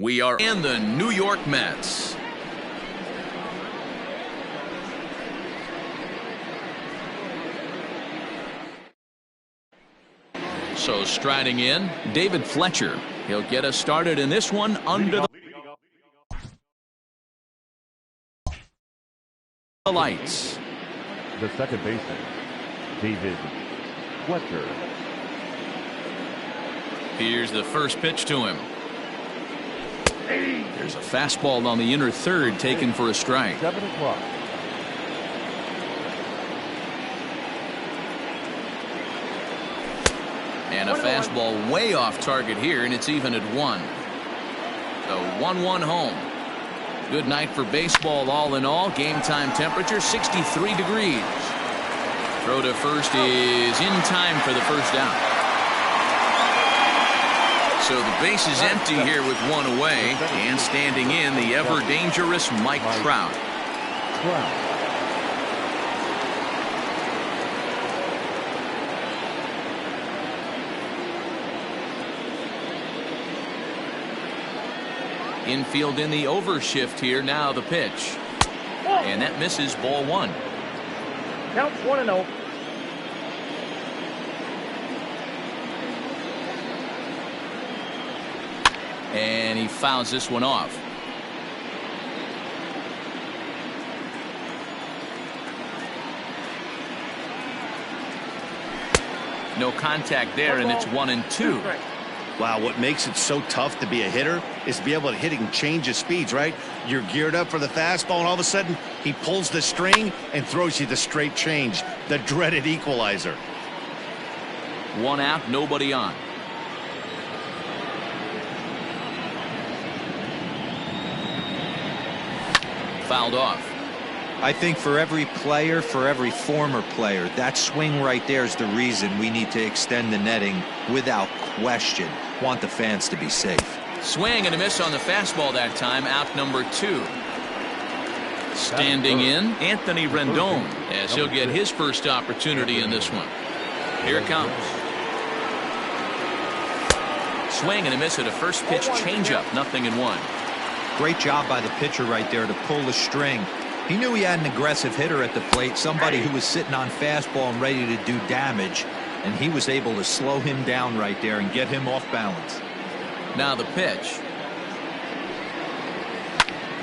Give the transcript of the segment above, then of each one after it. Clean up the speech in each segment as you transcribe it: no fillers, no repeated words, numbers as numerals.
We are in the New York Mets. So striding in, David Fletcher. He'll get us started in this one under the lights. The second baseman, David Fletcher. Here's the first pitch to him. There's a fastball on the inner third taken for a strike. 7 o'clock. And a fastball way off target here, and it's even at 1. The 1-1 home. Good night for baseball all in all. Game time temperature 63 degrees. Throw to first is in time for the first out. So the base is empty here with 1 away, and standing in the ever dangerous Mike Trout. Infield in the overshift here. Now the pitch. And that misses, ball 1. Counts 1-0. And he fouls this one off. No contact there, and it's 1-2. Wow, what makes it so tough to be a hitter is to be able to hit and change his speeds, right? You're geared up for the fastball, and all of a sudden, he pulls the string and throws you the straight change, the dreaded equalizer. 1 out, nobody on. Fouled off. I think for every player, for every former player, that swing right there is the reason we need to extend the netting without question. Want the fans to be safe. Swing and a miss on the fastball that time. Out number 2. Standing in, Anthony Rendon, as he'll get his first opportunity in this one. Here it comes. Swing and a miss at a first pitch changeup. 0-1. Great job by the pitcher right there to pull the string. He knew he had an aggressive hitter at the plate, somebody who was sitting on fastball and ready to do damage, and he was able to slow him down right there and get him off balance. Now the pitch.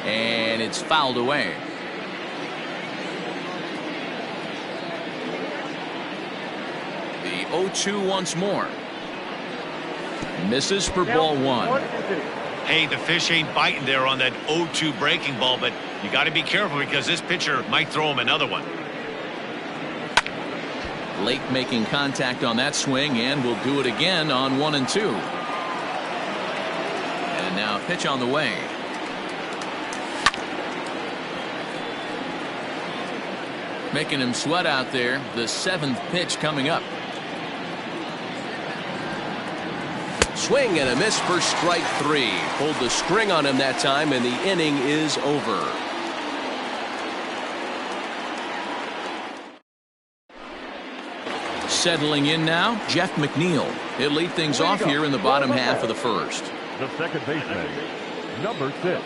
And it's fouled away. The 0-2 once more. Misses for ball 1. Hey, the fish ain't biting there on that 0-2 breaking ball, but you got to be careful because this pitcher might throw him another one. Late making contact on that swing, and will do it again on 1-2. And now a pitch on the way. Making him sweat out there. The 7th pitch coming up. Swing and a miss for strike 3. Pulled the string on him that time, and the inning is over. Settling in now, Jeff McNeil. He'll lead things off here in the bottom half of the first. The second baseman, number 6.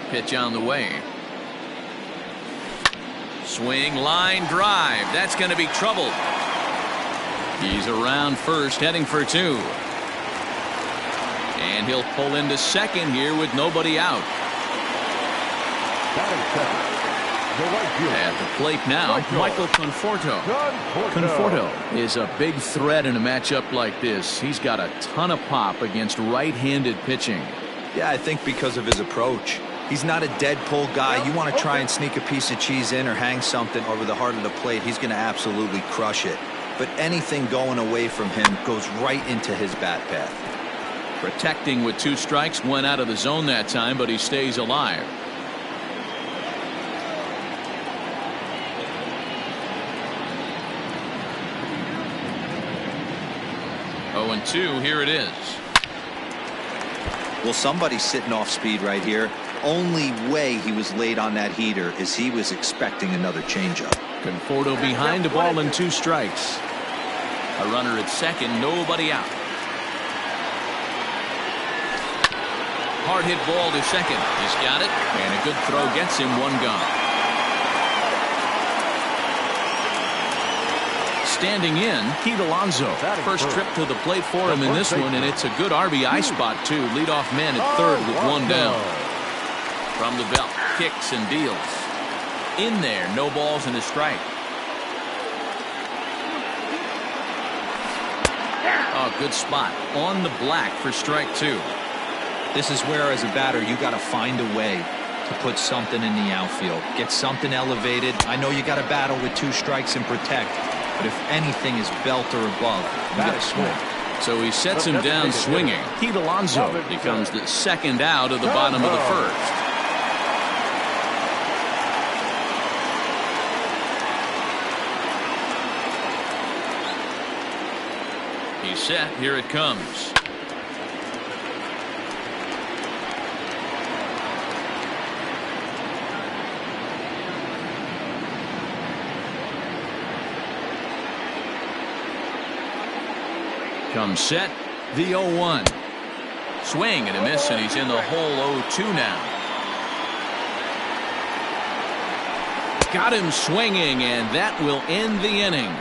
Pitch on the way. Swing, line drive. That's going to be trouble. He's around first, heading for 2. And he'll pull into second here with nobody out. At the plate now, Michael Conforto. Conforto is a big threat in a matchup like this. He's got a ton of pop against right-handed pitching. Yeah, I think because of his approach. He's not a dead pull guy. You want to try and sneak a piece of cheese in or hang something over the heart of the plate, he's going to absolutely crush it. But anything going away from him goes right into his bat path. Protecting with 2 strikes, went out of the zone that time, but he stays alive. Oh, and 2, here it is. Well, somebody's sitting off speed right here. only way he was late on that heater is he was expecting another changeup. Conforto behind, a ball and 2 strikes. A runner at second, nobody out. Hard hit ball to second. He's got it, and a good throw gets him 1 gone. Standing in, Pete Alonso. First trip to the plate for him in this one, and it's a good RBI spot too. Leadoff man at third with 1 down. From the belt, kicks and deals. In there, no balls and a strike. Oh, good spot on the black for strike 2. This is where, as a batter, you got to find a way to put something in the outfield. Get something elevated. I know you got to battle with 2 strikes and protect, but if anything is belt or above, you got to swing. So he sets him down swinging. Pete Alonso becomes the second out of the bottom of the first. He's set. Here it comes. Comes set, the 0-1. Swing and a miss, and he's in the hole 0-2 now. Got him swinging, and that will end the inning.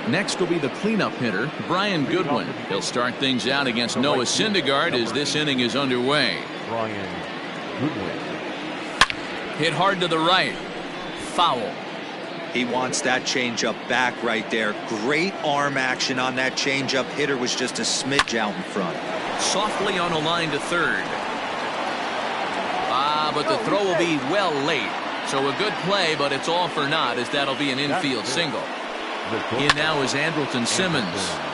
Next will be the cleanup hitter, Brian Goodwin. He'll start things out against Noah Syndergaard as this inning is underway. Brian Goodwin. Hit hard to the right. Foul. He wants that changeup back right there. Great arm action on that changeup. Hitter was just a smidge out in front. Softly on a line to third. But the throw will be well late. So a good play, but it's all for naught, as that'll be an infield single. In now is Andrelton Simmons.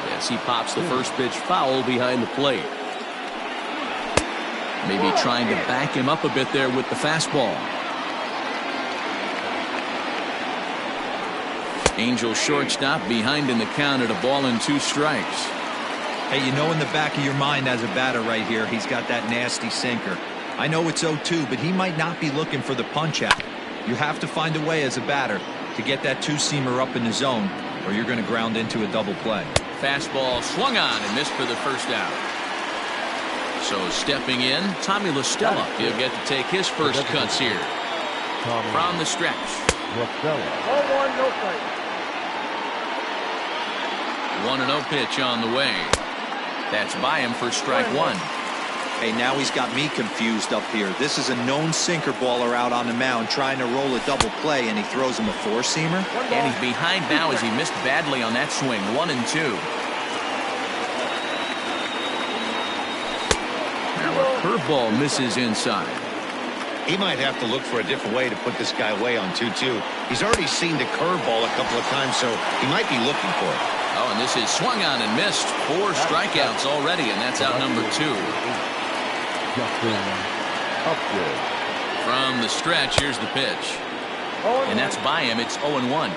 Yes, he pops the first pitch foul behind the plate. Maybe trying to back him up a bit there with the fastball. Angel shortstop behind in the count at a ball and 2 strikes. Hey, you know in the back of your mind as a batter right here, he's got that nasty sinker. I know it's 0-2, but he might not be looking for the punch out. You have to find a way as a batter to get that 2-seamer up in the zone, or you're going to ground into a double play. Fastball swung on and missed for the first out. So stepping in, Tommy La Stella. He'll get to take his first cuts here. From the stretch. 0-1, no strike. 1-0 pitch on the way. That's by him for strike 1. Hey, now he's got me confused up here. This is a known sinker baller out on the mound trying to roll a double play, and he throws him a 4-seamer. And he's behind now as he missed badly on that swing. 1-2. Now a curveball misses inside. He might have to look for a different way to put this guy away on 2-2. He's already seen the curveball a couple of times, so he might be looking for it. Oh, and this is swung on and missed. 4 strikeouts already, and that's out number 2. From the stretch, here's the pitch. And that's by him. It's 0-1.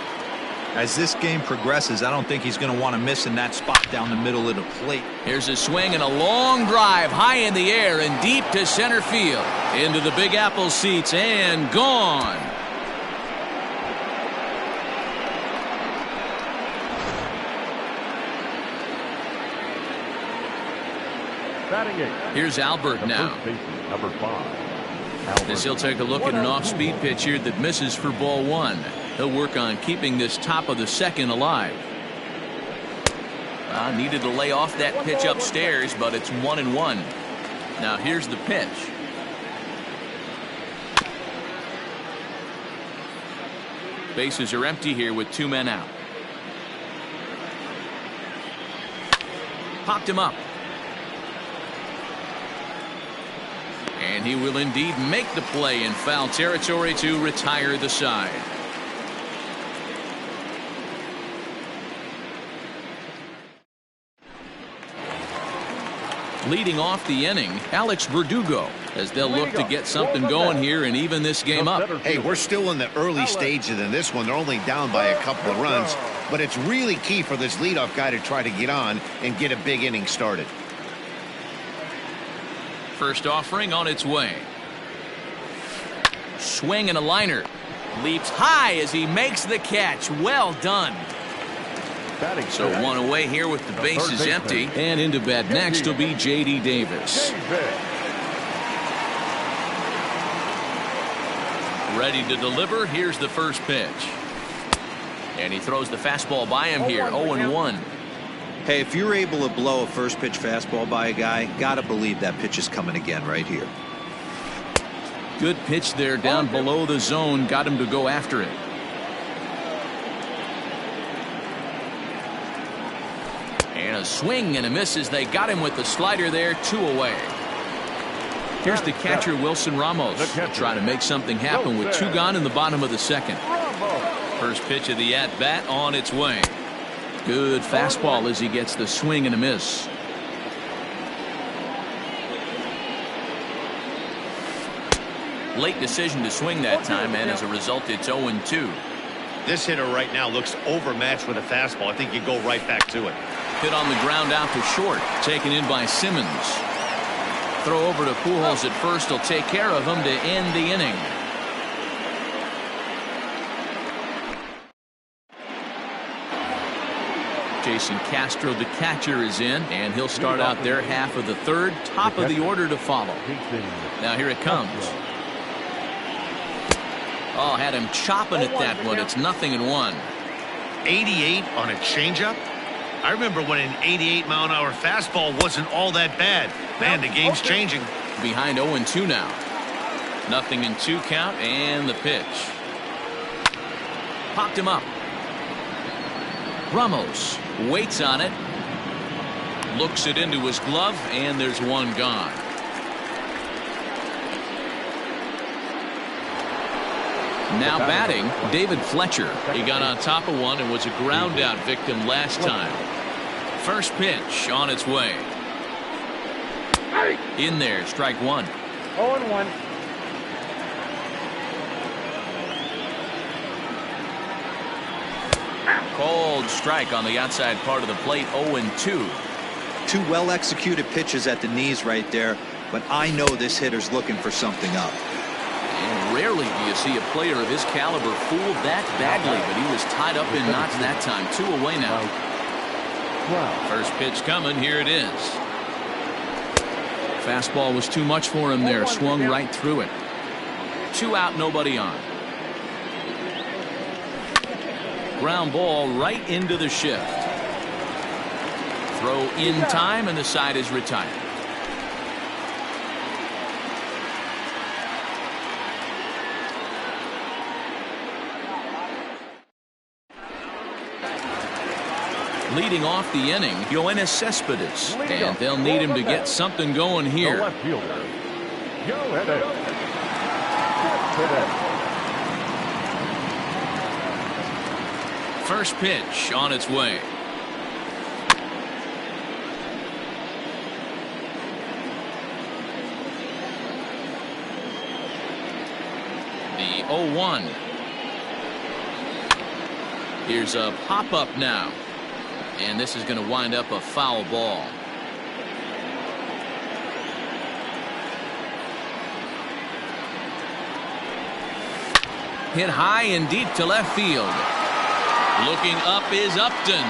As this game progresses, I don't think he's going to want to miss in that spot down the middle of the plate. Here's a swing and a long drive high in the air and deep to center field. Into the Big Apple seats and gone. Here's Albert now. Number 5. As he'll take a look at an off-speed pitch here that misses for ball 1. He'll work on keeping this top of the second alive. Needed to lay off that pitch upstairs, but it's 1-1. Now here's the pitch. Bases are empty here with 2 men out. Popped him up. And he will indeed make the play in foul territory to retire the side. Leading off the inning, Alex Verdugo, as they'll look to get something going here and even this game up. Hey, we're still in the early stages in this one. They're only down by a couple of runs, but it's really key for this leadoff guy to try to get on and get a big inning started. First offering on its way. Swing and a liner. Leaps high as he makes the catch. Well done. So one away here with the bases empty. And into bat next will be J.D. Davis. Ready to deliver. Here's the first pitch. And he throws the fastball by him here. 0-1. Hey, if you're able to blow a first pitch fastball by a guy, gotta believe that pitch is coming again right here. Good pitch there down below the zone. Got him to go after it. And a swing and a miss as they got him with the slider there. 2 away. Here's the catcher, Wilson Ramos, trying to make something happen with 2 gone in the bottom of the second. First pitch of the at-bat on its way. Good fastball as he gets the swing and a miss. Late decision to swing that time, and as a result, it's 0-2. This hitter right now looks overmatched with a fastball. I think you go right back to it. Hit on the ground out to short. Taken in by Simmons. Throw over to Pujols at first. He'll take care of him to end the inning. Jason Castro, the catcher, is in, and he'll start out their half of the third. Top of the order to follow. Now here it comes. Oh, had him chopping at that one. It's 0-1. 88 on a changeup? I remember when an 88-mile-an-hour fastball wasn't all that bad. Man, the game's changing. Behind 0-2 now. 0-2 count, and the pitch. Popped him up. Ramos waits on it. Looks it into his glove, and there's one gone. Now batting, David Fletcher. He got on top of one and was a ground out victim last time. First pitch on its way. In there, strike 1. 0-1. Cold strike on the outside part of the plate. 0-2. 2 well executed pitches at the knees right there, but I know this hitter's looking for something up. And rarely do you see a player of his caliber fooled that badly, but he was tied up in knots that time. 2 away now. First pitch coming. Here it is. Fastball was too much for him there. Swung right through it. 2 out, nobody on. Ground ball right into the shift. Throw in time, and the side is retired. Leading off the inning, Yoenis Cespedes, and they'll need him to get something going here. left fielder, Yoenis Cespedes. First pitch on its way. The 0-1. Here's a pop-up now. And this is going to wind up a foul ball. Hit high and deep to left field. Looking up is Upton.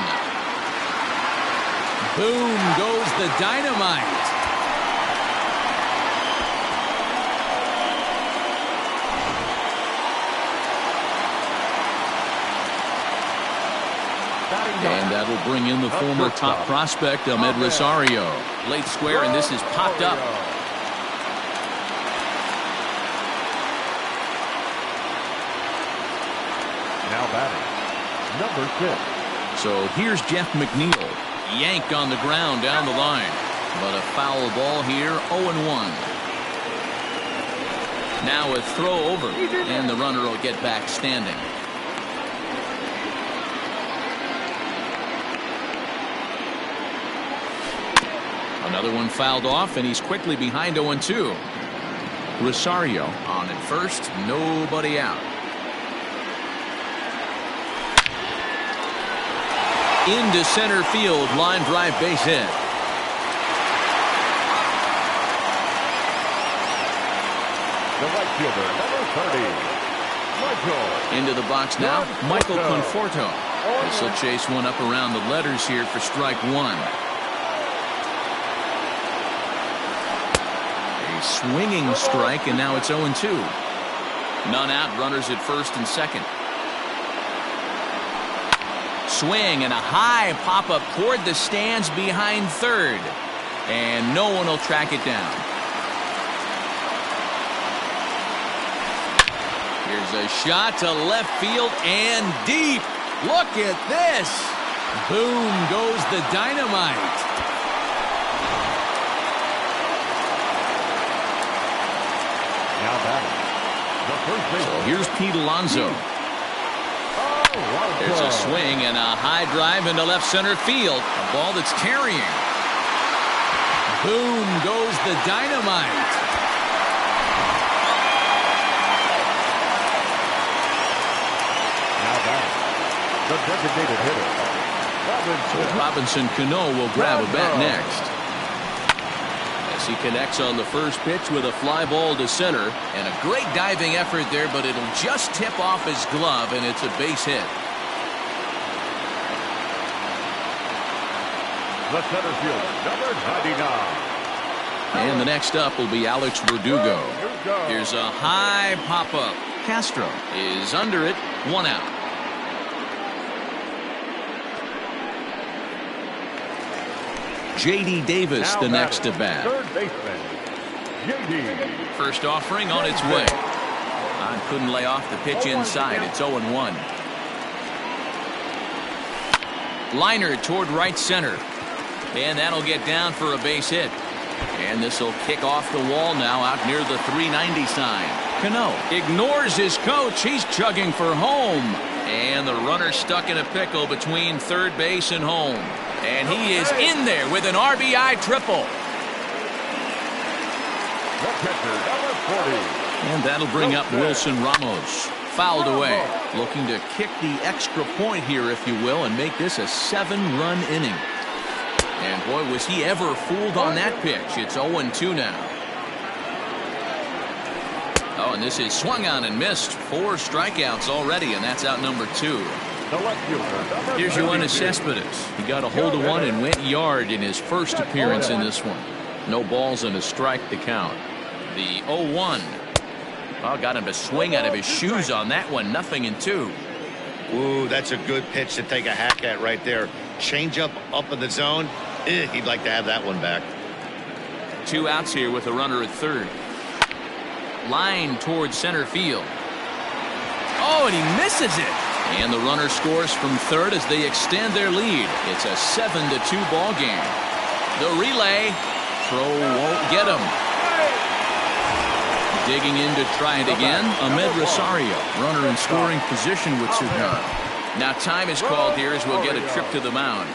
Boom goes the dynamite. And that'll bring in the former top prospect, Ahmed Rosario. Late square, and this is popped up. Now batting, number 6. So here's Jeff McNeil. Yank on the ground down the line. But a foul ball here, 0-1. Now a throw over, and the runner will get back standing. Another one fouled off, and he's quickly behind 0-2. Rosario on at first, nobody out. Into center field, line drive, base hit. The right fielder, number 30. Michael. Into the box now, Michael Conforto. This will chase one up around the letters here for strike one. A swinging strike, and now it's 0-2. None out, runners at first and second. Swing and a high pop-up toward the stands behind third. And no one will track it down. Here's a shot to left field and deep. Look at this. Boom goes the dynamite. Now batting. The first base. So here's Pete Alonso. There's a swing and a high drive into left center field. A ball that's carrying. Boom goes the dynamite. Now batting. The designated hitter, Robinson. Robinson Cano will grab a bat next. As he connects on the first pitch with a fly ball to center. And a great diving effort there, but it'll just tip off his glove, and it's a base hit. The center fielder, number 99. And the next up will be Alex Verdugo. Here's a high pop-up. Castro is under it, one out. J.D. Davis the next to bat. Third baseman, J.D. First offering on its way. Couldn't lay off the pitch inside. It's 0-1. Liner toward right center. And that'll get down for a base hit. And this will kick off the wall now out near the 390 sign. Cano ignores his coach. He's chugging for home. And the runner stuck in a pickle between third base and home. And he is in there with an RBI triple. The catcher, number 40. And that'll bring up Wilson Ramos. Fouled away. Looking to kick the extra point here, if you will, and make this a 7-run inning. And boy, was he ever fooled on that pitch. It's 0-2 now. Oh, and this is swung on and missed. 4 strikeouts already, and that's out number 2. Here's Yoenis Cespedes. He got a hold of one and went yard in his first appearance in this one. No balls and a strike to count. The 0-1. Oh, got him to swing out of his shoes on that one. 0-2. Ooh, that's a good pitch to take a hack at right there. Change up in the zone. He'd like to have that one back. 2 outs here with a runner at third. Line towards center field. Oh, and he misses it. And the runner scores from third as they extend their lead. It's a 7-2 ball game. The relay. Throw won't get him. Digging in to try it again. Ahmed Rosario. Runner in scoring position with Sugan. Now time is called here as we'll get a trip to the mound.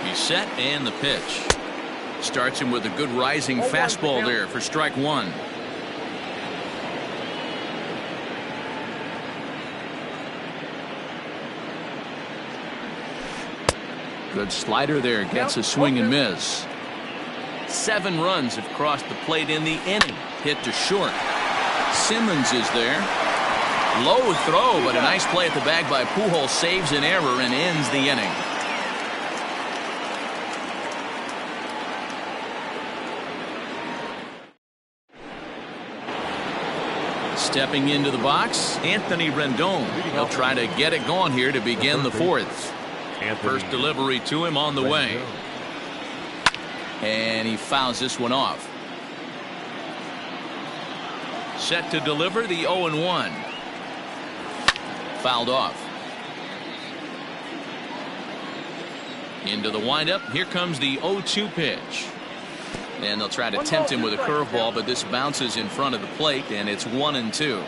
He's set and the pitch. Starts him with a good rising fastball there for strike one. Good slider there. Gets a swing and miss. 7 runs have crossed the plate in the inning. Hit to short. Simmons is there. Low throw, but a nice play at the bag by Pujols. Saves an error and ends the inning. Stepping into the box, Anthony Rendon. He'll try to get it going here to begin the 4th. First delivery to him on the way. And he fouls this one off. Set to deliver the 0-1. Fouled off. Into the windup. Here comes the 0-2 pitch. And they'll try to tempt him with a curveball, but this bounces in front of the plate, and it's 1-2.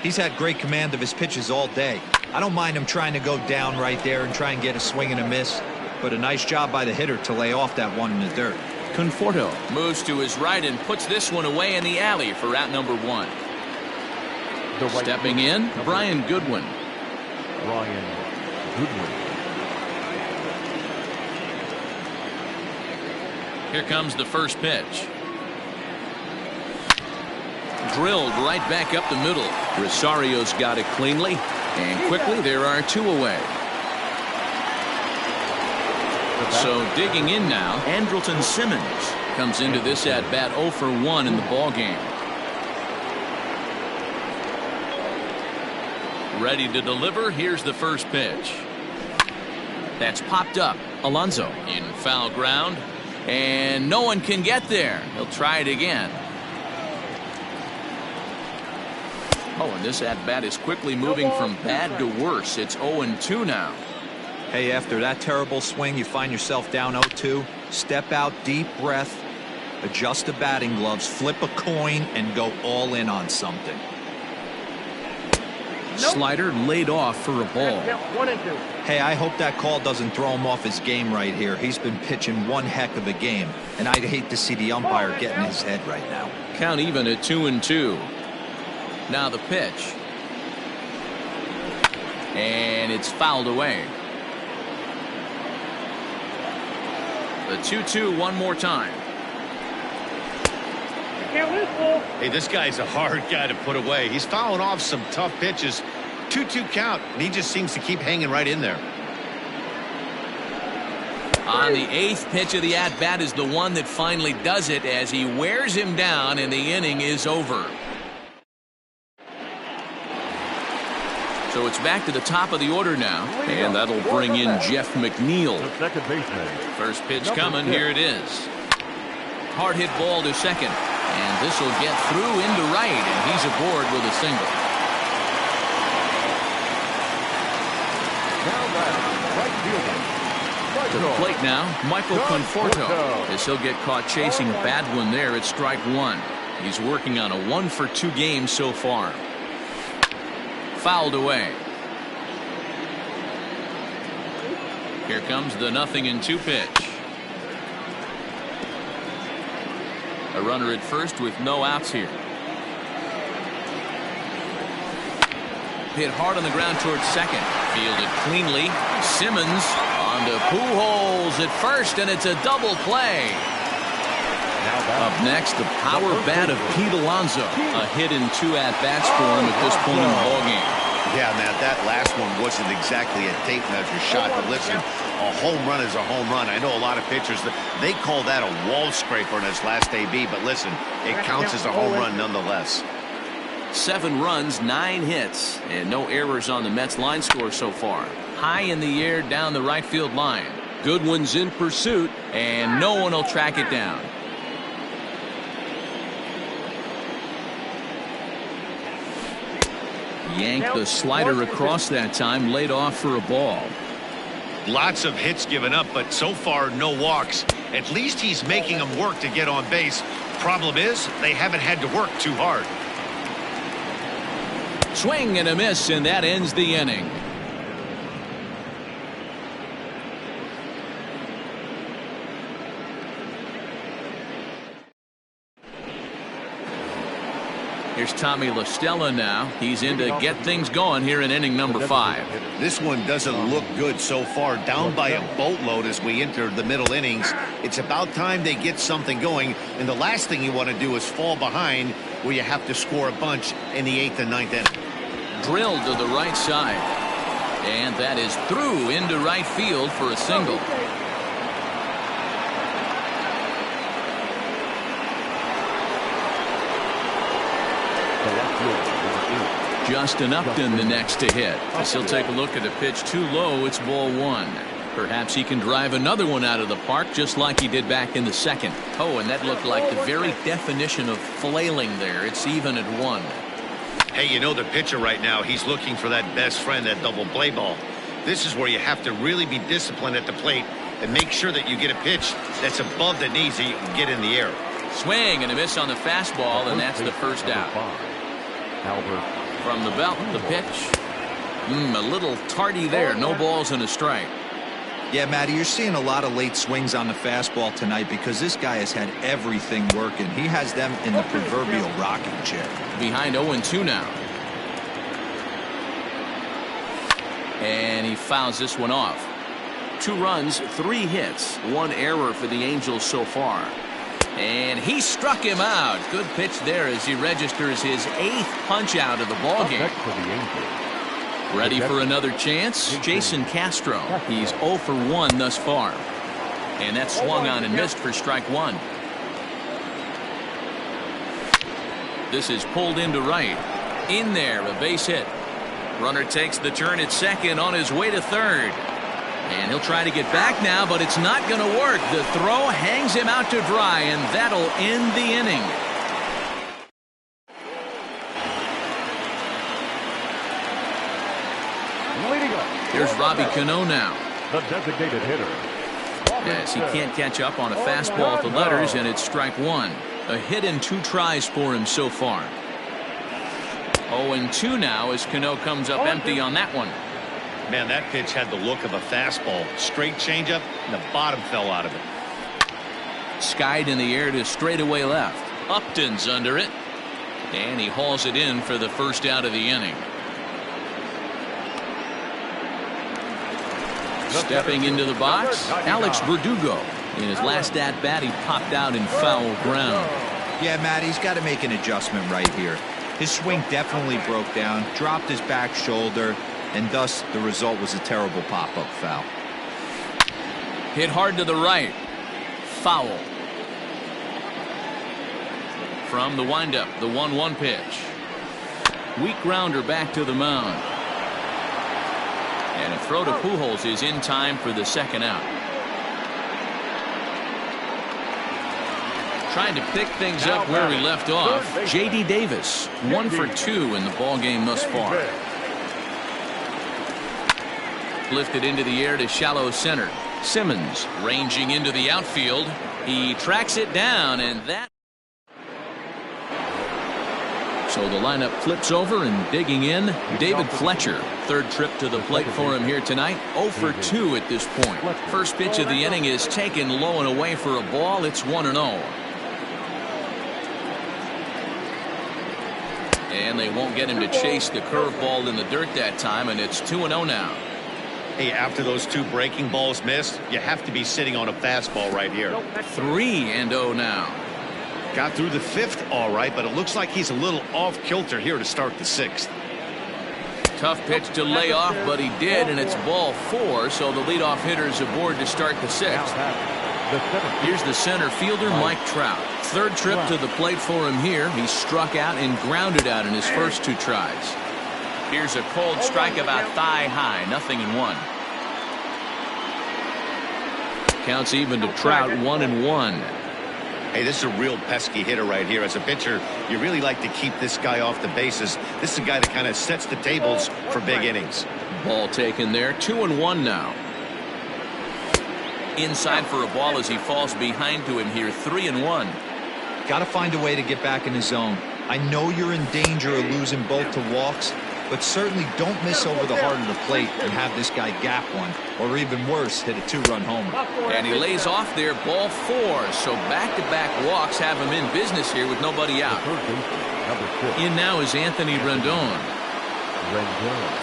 He's had great command of his pitches all day. I don't mind him trying to go down right there and try and get a swing and a miss. but a nice job by the hitter to lay off that one in the dirt. Conforto moves to his right and puts this one away in the alley for out number 1. Stepping in, Brian Goodwin. Brian Goodwin. Here comes the first pitch. Drilled right back up the middle. Rosario's got it cleanly, and quickly there are 2 away. So digging in now, Andrelton Simmons comes into this at bat 0 for 1 in the ball game. Ready to deliver. Here's the first pitch. That's popped up. Alonso in foul ground, and no one can get there. He'll try it again. Oh, and this at bat is quickly moving from bad to worse. It's 0-2 now. Hey, after that terrible swing, you find yourself down 0-2. Step out, deep breath, adjust the batting gloves, flip a coin, and go all in on something. Slider laid off for a ball. 1-2. Hey, I hope that call doesn't throw him off his game right here. He's been pitching one heck of a game, and I'd hate to see the umpire get in his head right now. Count even at 2-2. Now the pitch. And it's fouled away. The 2-2 one more time. Hey, this guy's a hard guy to put away. He's fouling off some tough pitches. 2-2 count, and he just seems to keep hanging right in there. On the 8th pitch of the at-bat is the one that finally does it as he wears him down, and the inning is over. So it's back to the top of the order now, and that'll bring in Jeff McNeil. The second baseman. First pitch coming. Here it is. Hard hit ball to second, and this will get through into right, and he's aboard with a single. Now batting, right fielder. To the plate now, Michael Conforto, as he'll get caught chasing a bad one there at strike 1. He's working on a 1-for-2 game so far. Fouled away. Here comes the 0-2 pitch. A runner at first with no outs here. Hit hard on the ground towards second. Fielded cleanly. Simmons on to Pujols at first, and it's a double play. Up next, the power bat of Pete Alonso. A hit in 2 at-bats for him at this point in the ballgame. Yeah, man, that last one wasn't exactly a tape measure shot, but listen, a home run is a home run. I know a lot of pitchers, they call that a wall scraper in his last AB, but listen, it counts as a home run nonetheless. 7 runs, 9 hits, and no errors on the Mets line score so far. High in the air down the right field line. Goodwin's in pursuit, and no one will track it down. Yanked the slider across that time, laid off for a ball. Lots of hits given up, but so far no walks. At least he's making them work to get on base. Problem is, they haven't had to work too hard. Swing and a miss, and that ends the inning. Here's Tommy La Stella now. He's in to get things going here in inning number 5. This one doesn't look good so far. Down by a boatload as we enter the middle innings. It's about time they get something going, and the last thing you want to do is fall behind where you have to score a bunch in the 8th and 9th inning. Drilled to the right side, and that is through into right field for a single. Justin Upton the next to hit. As he'll take a look at a pitch too low, it's ball 1. Perhaps he can drive another one out of the park just like he did back in the second. Oh, and that looked like the very definition of flailing there. It's even at 1. Hey, you know the pitcher right now, he's looking for that best friend, that double play ball. This is where you have to really be disciplined at the plate and make sure that you get a pitch that's above the knees that you can get in the air. Swing and a miss on the fastball, and that's the first out. Albert. From the belt, the pitch. A little tardy there. No balls and a strike. Yeah, Matty, you're seeing a lot of late swings on the fastball tonight because this guy has had everything working. He has them in the proverbial rocking chair. Behind 0-2 now. And he fouls this one off. 2 runs, 3 hits, 1 error for the Angels so far. And he struck him out. Good pitch there as he registers his 8th punch out of the ball game. Ready for another chance? Jason Castro. He's 0 for 1 thus far. And that swung on and missed for strike 1. This is pulled into right. In there, a base hit. Runner takes the turn at second on his way to third. And he'll try to get back now, but it's not going to work. The throw hangs him out to dry, and that'll end the inning. Here's Robbie Cano now. The designated hitter. As he can't catch up on a fastball at the letters, and it's strike 1. A hit and 2 tries for him so far. 0-2 now as Cano comes up empty on that one. Man, that pitch had the look of a fastball. Straight changeup, and the bottom fell out of it. Skied in the air to straightaway left. Upton's under it. And he hauls it in for the first out of the inning. Stepping into the box, Alex Verdugo. In his last at-bat, he popped out in foul ground. Yeah, Matt, he's got to make an adjustment right here. His swing definitely broke down, dropped his back shoulder, and thus the result was a terrible pop-up foul. Hit hard to the right. Foul. From the windup, the 1-1 pitch. Weak grounder back to the mound. And a throw to Pujols is in time for the second out. Trying to pick things up where we left off. J.D. Davis, 1 for 2 in the ball game thus far. Lifted into the air to shallow center. Simmons ranging into the outfield. He tracks it down, and that. So the lineup flips over, and digging in, David Fletcher. Third trip to the plate for him here tonight. 0 for 2 at this point. First pitch of the inning is taken low and away for a ball. It's 1-0. And they won't get him to chase the curveball in the dirt that time, and it's 2-0 now. Hey, after those 2 breaking balls missed, you have to be sitting on a fastball right here. 3-0 now. Got through the 5th all right, but it looks like he's a little off kilter here to start the 6th. Tough pitch to lay off, but he did, and it's ball 4, so the leadoff hitter's aboard to start the 6th. Here's the center fielder, Mike Trout. Third trip to the plate for him here. He struck out and grounded out in his first 2 tries. Here's a cold strike about thigh high, 0-1. Counts even to Trout, 1-1. Hey, this is a real pesky hitter right here. As a pitcher, you really like to keep this guy off the bases. This is a guy that kind of sets the tables for big innings. Ball taken there, 2-1 now. Inside for a ball as he falls behind to him here, 3-1. Got to find a way to get back in his zone. I know you're in danger of losing both to walks, but certainly don't miss over the heart of the plate and have this guy gap one, or even worse, hit a 2-run homer. And he lays off there, ball 4. So back-to-back walks have him in business here with nobody out. In now is Anthony Rendon.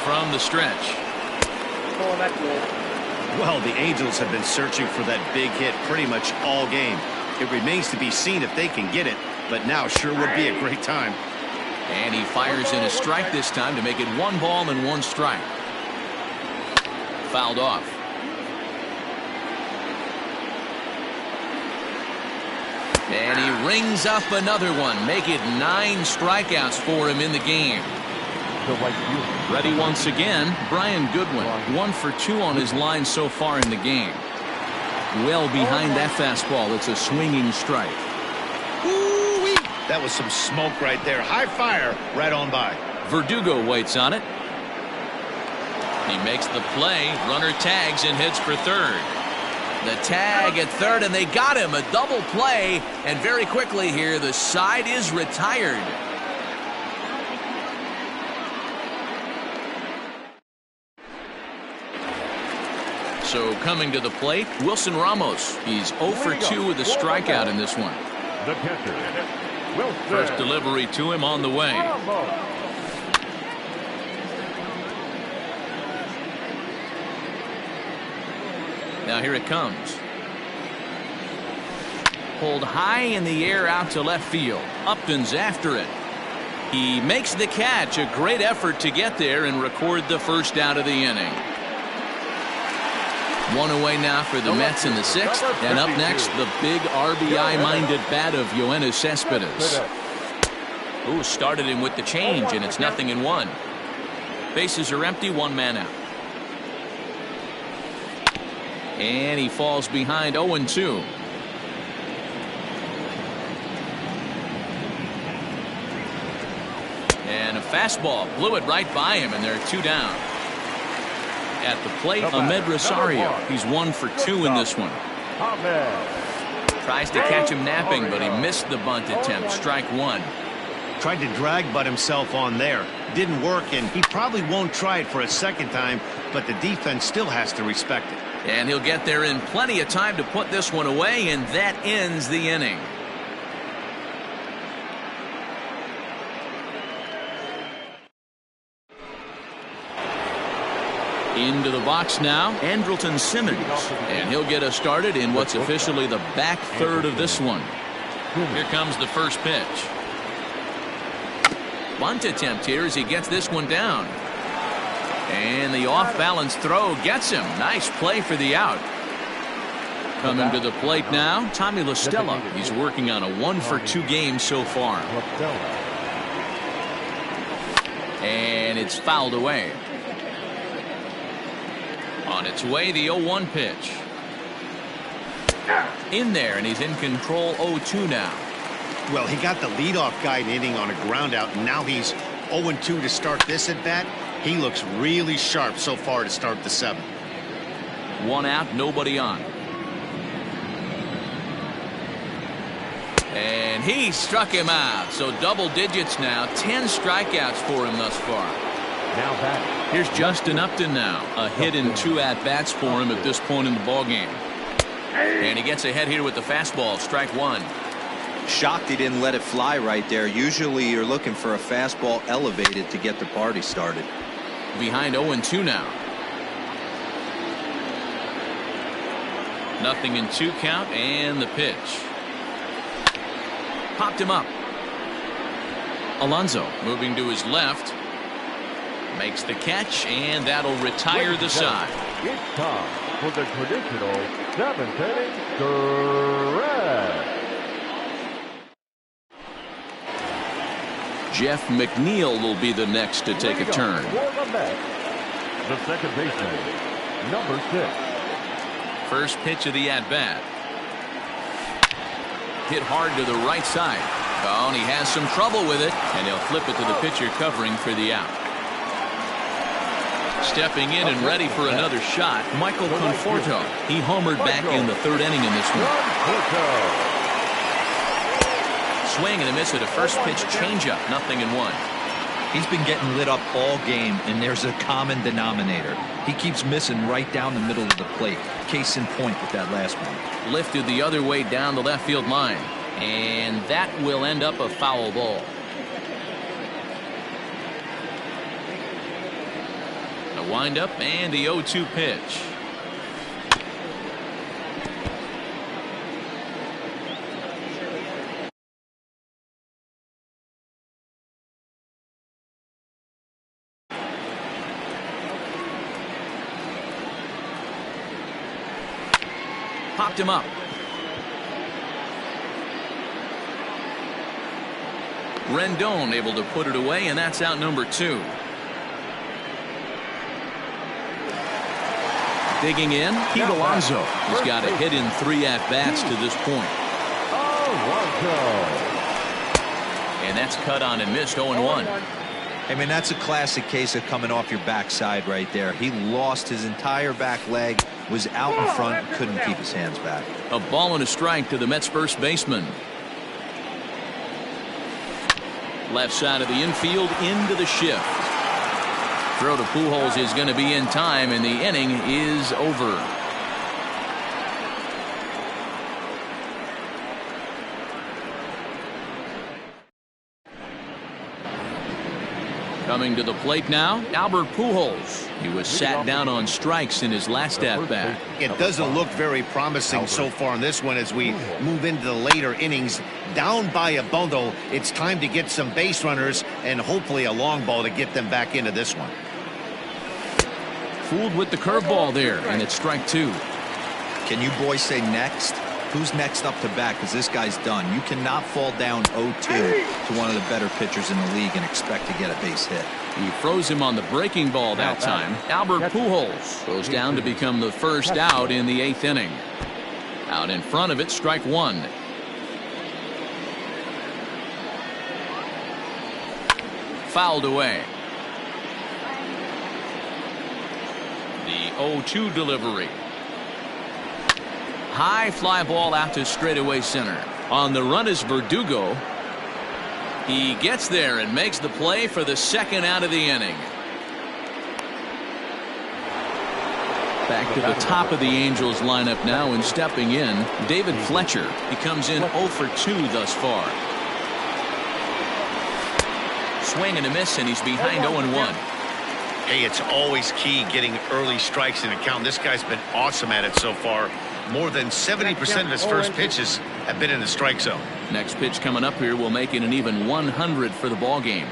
From the stretch. Well, the Angels have been searching for that big hit pretty much all game. It remains to be seen if they can get it, but now sure would be a great time. And he fires in a strike this time to make it 1 ball and 1 strike. Fouled off. And he rings up another one. Make it 9 strikeouts for him in the game. Ready once again, Brian Goodwin. 1 for 2 on his line so far in the game. Well behind that fastball. It's a swinging strike. Ooh-wee. That was some smoke right there. High fire right on by. Verdugo waits on it. He makes the play. Runner tags and hits for third. The tag at third, and they got him. A double play, and very quickly here, the side is retired. So coming to the plate, Wilson Ramos. He's 0 for 2 with a strikeout in this one. The catcher, Wilson. First delivery to him on the way. Now here it comes. Pulled high in the air out to left field. Upton's after it. He makes the catch. A great effort to get there and record the first out of the inning. One away now for the Mets in the sixth. And up next, the big RBI-minded bat of Yoenis Cespedes. Who started him with the change, and it's 0-1. Bases are empty, 1 man out. And he falls behind 0-2. And a fastball blew it right by him, and there are 2 down. At the plate, Ahmed Rosario. He's 1 for 2 in this one. Tries to catch him napping, but he missed the bunt attempt. Strike 1. Tried to drag butt himself on there. Didn't work, and he probably won't try it for a second time, but the defense still has to respect it. And he'll get there in plenty of time to put this one away, and that ends the inning. Into the box now, Andrelton Simmons, and he'll get us started in what's officially the back third of this one. Here comes the first pitch. Bunt attempt here as he gets this one down. And the off-balance throw gets him. Nice play for the out. Coming to the plate now, Tommy La Stella. He's working on a 1 for 2 game so far. And it's fouled away. On its way, the 0-1 pitch. In there, and he's in control 0-2 now. Well, he got the leadoff guy inning on a ground out, and now he's 0-2 to start this at bat. He looks really sharp so far to start the 7th. 1 out, nobody on. And he struck him out. So double digits now. 10 strikeouts for him thus far. Now back. Here's Justin Upton now. A hit in 2 at-bats for him at this point in the ballgame. And he gets ahead here with the fastball. Strike 1. Shocked he didn't let it fly right there. Usually you're looking for a fastball elevated to get the party started. Behind 0-2 now. 0-2 count, and the pitch. Popped him up. Alonso moving to his left. Makes the catch, and that'll retire the side. It's time for the traditional 7th inning stretch. Jeff McNeil will be the next to take a turn. For the Mets, the second baseman, number 6. First pitch of the at-bat. Hit hard to the right side. Oh, and he has some trouble with it, and he'll flip it to the pitcher covering for the out. Stepping in and ready for another shot, Michael Conforto. He homered back in the 3rd inning in this one. Swing and a miss at a first pitch changeup. 0-1. He's been getting lit up all game, and there's a common denominator. He keeps missing right down the middle of the plate. Case in point with that last one. Lifted the other way down the left field line, and that will end up a foul ball. A windup and the 0-2 pitch. Popped him up. Rendon able to put it away, and that's out number 2. Digging in, Pete Alonso. He's got a hit in 3 at-bats to this point. And that's cut on and missed. 0-1. I mean, that's a classic case of coming off your backside right there. He lost his entire back leg, was out in front, couldn't keep his hands back. A ball and a strike to the Mets first baseman. Left side of the infield into the shift. Throw to Pujols is going to be in time, and the inning is over. Coming to the plate now, Albert Pujols. He was sat down on strikes in his last at-bat. It doesn't look very promising so far in this one as we move into the later innings. Down by a bundle, it's time to get some base runners and hopefully a long ball to get them back into this one. Fooled with the curveball there, and it's strike two. Can you boys say next? Who's next up to bat? Because this guy's done. You cannot fall down 0-2 to one of the better pitchers in the league and expect to get a base hit. He froze him on the breaking ball that time. Albert Pujols goes down to become the first out in the 8th inning. Out in front of it, strike one. Fouled away. The 0-2 delivery. High fly ball out to straightaway center. On the run is Verdugo. He gets there and makes the play for the second out of the inning. Back to the top of the Angels lineup now, and stepping in, David Fletcher. He comes in 0 for 2 thus far. Swing and a miss, and he's behind 0-1. Hey, it's always key getting early strikes in a count. This guy's been awesome at it so far. More than 70% of his first pitches have been in the strike zone. Next pitch coming up here will make it an even 100 for the ball game.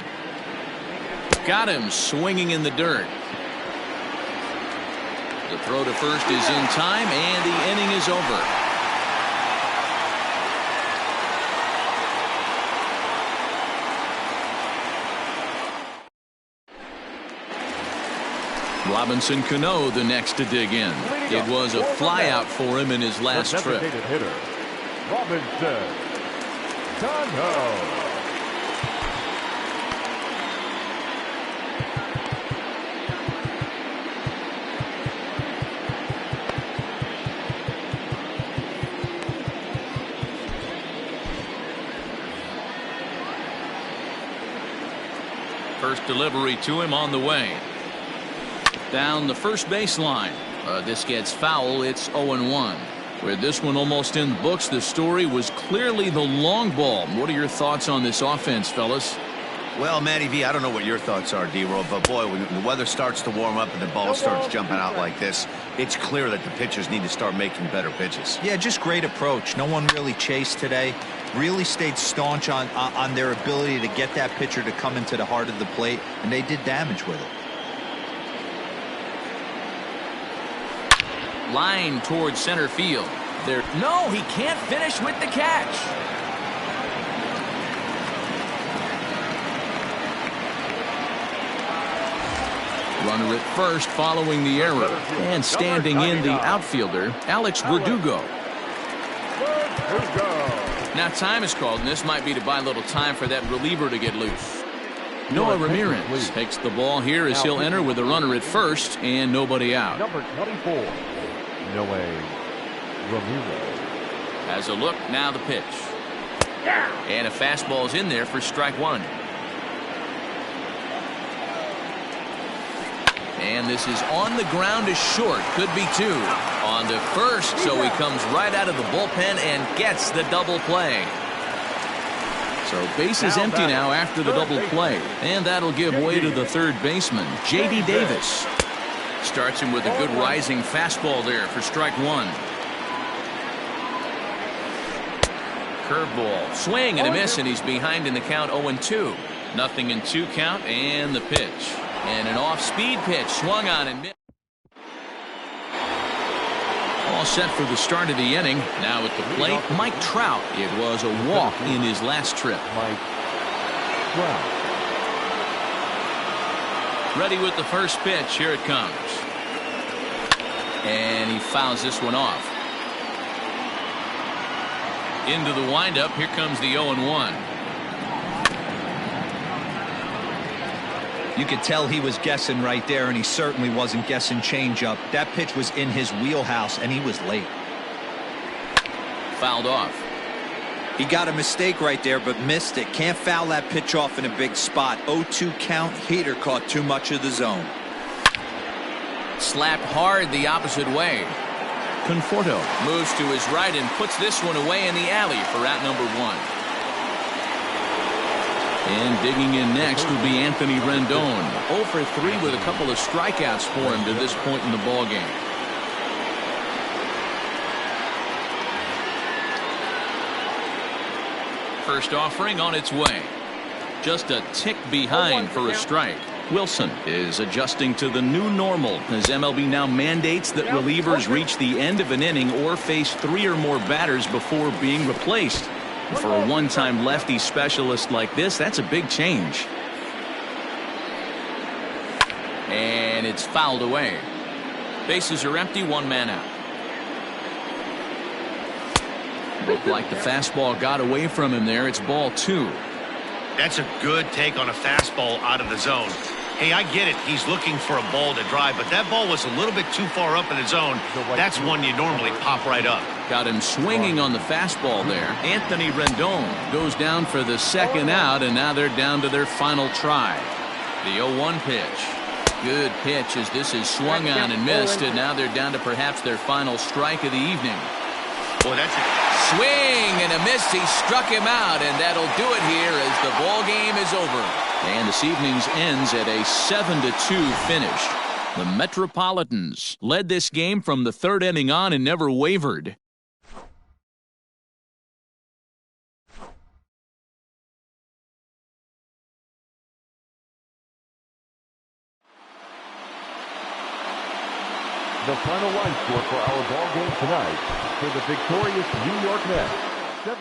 Got him swinging in the dirt. The throw to first is in time, and the inning is over. Robinson Cano the next to dig in. It was a flyout for him in his last trip. Hitter, Robinson Cano. First delivery to him on the way. Down the first baseline. This gets foul. It's 0-1. With this one almost in the books, the story was clearly the long ball. What are your thoughts on this offense, fellas? Well, Matty V, I don't know what your thoughts are, D-Roll, but boy, when the weather starts to warm up and the ball starts jumping out like this, it's clear that the pitchers need to start making better pitches. Yeah, just great approach. No one really chased today. Really stayed staunch on their ability to get that pitcher to come into the heart of the plate, and they did damage with it. Line towards center field. There. No, he can't finish with the catch. Runner at first following the error. And standing in the outfielder, Alex Verdugo. Now time is called, and this might be to buy a little time for that reliever to get loose. Noah Ramirez takes the ball here as he'll enter with a runner at first and nobody out. Number 24, Noah Ramirez. Has a look, now the pitch. And a fastball is in there for strike one. And this is on the ground is short. Could be two. On to first, so he comes right out of the bullpen and gets the double play. So base is empty now after the double play. And that'll give way to the third baseman, J.D. Davis. Starts him with a good rising fastball there for strike one. Curveball. Swing and a miss, and he's behind in the count 0-2. Nothing in 2 count, and the pitch. And an off-speed pitch swung on and missed. All set for the start of the inning. Now at the plate, Mike Trout. It was a walk in his last trip. Mike Trout. Ready with the first pitch. Here it comes. And he fouls this one off. Into the windup. Here comes the 0-1. You could tell he was guessing right there, and he certainly wasn't guessing changeup. That pitch was in his wheelhouse, and he was late. Fouled off. He got a mistake right there, but missed it. Can't foul that pitch off in a big spot. 0-2 count. Heater caught too much of the zone. Slapped hard the opposite way. Conforto moves to his right and puts this one away in the alley for out number one. And digging in next will be Anthony Rendon. 0 for 3 with a couple of strikeouts for him to this point in the ballgame. First offering on its way. Just a tick behind for a strike. Wilson is adjusting to the new normal as MLB now mandates that relievers reach the end of an inning or face 3 or more batters before being replaced. For a one-time lefty specialist like this, that's a big change. And it's fouled away. Bases are empty, 1 man out. Looked like the fastball got away from him there. It's ball 2. That's a good take on a fastball out of the zone. Hey, I get it. He's looking for a ball to drive, but that ball was a little bit too far up in the zone. That's one you normally pop right up. Got him swinging on the fastball there. Anthony Rendon goes down for the second out, and now they're down to their final try. The 0-1 pitch. Good pitch as this is swung on and missed, and now they're down to perhaps their final strike of the evening. Boy, that's a swing and a miss. He struck him out, and that'll do it here as the ball game is over. And this evening's ends at a 7-2 finish. The Metropolitans led this game from the 3rd inning on and never wavered. The final line score for our ball game tonight for the victorious New York Mets. 7